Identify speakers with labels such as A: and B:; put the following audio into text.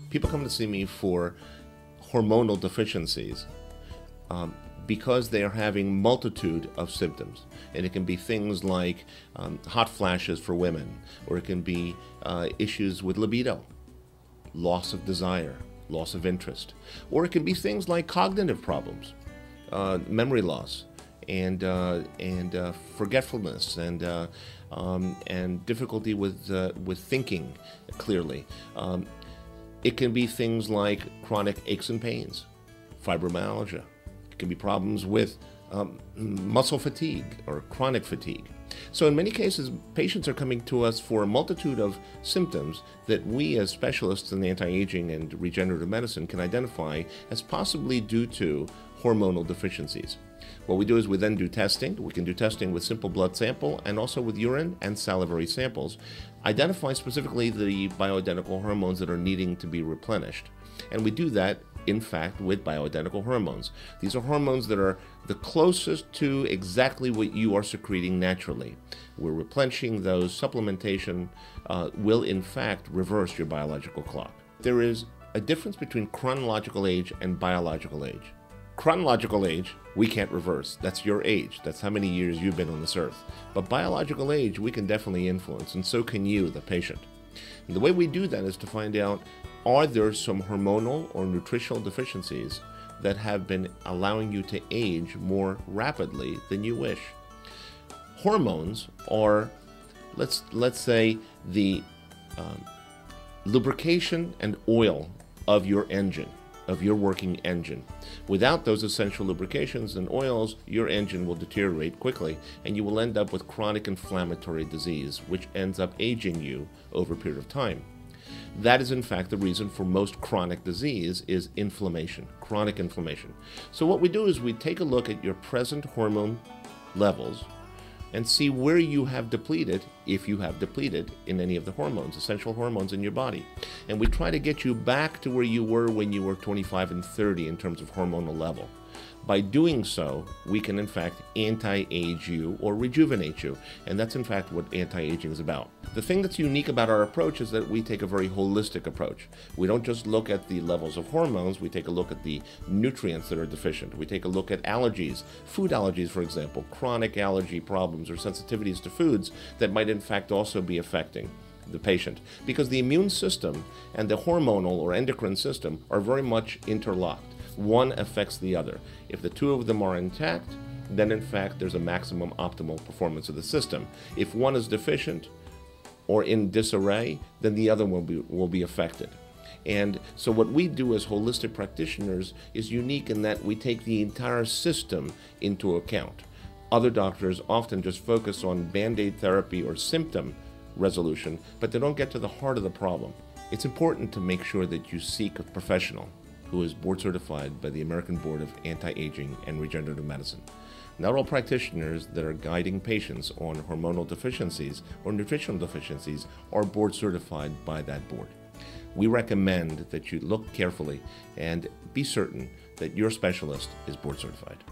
A: People come to see me for hormonal deficiencies because they are having multitude of symptoms. And it can be things like hot flashes for women, or it can be issues with libido, loss of desire, loss of interest, or it can be things like cognitive problems, memory loss, and forgetfulness, and difficulty with thinking clearly. It can be things like chronic aches and pains, fibromyalgia. It can be problems with muscle fatigue or chronic fatigue. So in many cases, patients are coming to us for a multitude of symptoms that we as specialists in anti-aging and regenerative medicine can identify as possibly due to hormonal deficiencies. What we do is we then do testing. We can do testing with simple blood sample and also with urine and salivary samples, identify specifically the bioidentical hormones that are needing to be replenished. And we do that, in fact, with bioidentical hormones. These are hormones that are the closest to exactly what you are secreting naturally. We're replenishing those. Supplementation will, in fact, reverse your biological clock. There is a difference between chronological age and biological age. Chronological age, we can't reverse. That's your age. That's how many years you've been on this earth. But biological age, we can definitely influence, and so can you, the patient. And the way we do that is to find out, are there some hormonal or nutritional deficiencies that have been allowing you to age more rapidly than you wish? Hormones are, let's say, the lubrication and oil of your engine, of your working engine. Without those essential lubrications and oils, your engine will deteriorate quickly, and you will end up with chronic inflammatory disease, which ends up aging you over a period of time. That is, in fact, the reason for most chronic disease is inflammation, chronic inflammation. So what we do is we take a look at your present hormone levels and see where you have depleted, if you have depleted in any of the hormones, essential hormones in your body. And we try to get you back to where you were when you were 25 and 30 in terms of hormonal level. By doing so, we can in fact anti-age you or rejuvenate you, and that's in fact what anti-aging is about. The thing that's unique about our approach is that we take a very holistic approach. We don't just look at the levels of hormones, we take a look at the nutrients that are deficient. We take a look at allergies, food allergies for example, chronic allergy problems or sensitivities to foods that might in fact also be affecting the patient. Because the immune system and the hormonal or endocrine system are very much interlocked. One affects the other. If the two of them are intact, then in fact there's a maximum optimal performance of the system. If one is deficient or in disarray, then the other will be affected. And so what we do as holistic practitioners is unique in that we take the entire system into account. Other doctors often just focus on band-aid therapy or symptom resolution, but they don't get to the heart of the problem. It's important to make sure that you seek a professional who is board certified by the American Board of Anti-Aging and Regenerative Medicine. Not all practitioners that are guiding patients on hormonal deficiencies or nutritional deficiencies are board certified by that board. We recommend that you look carefully and be certain that your specialist is board certified.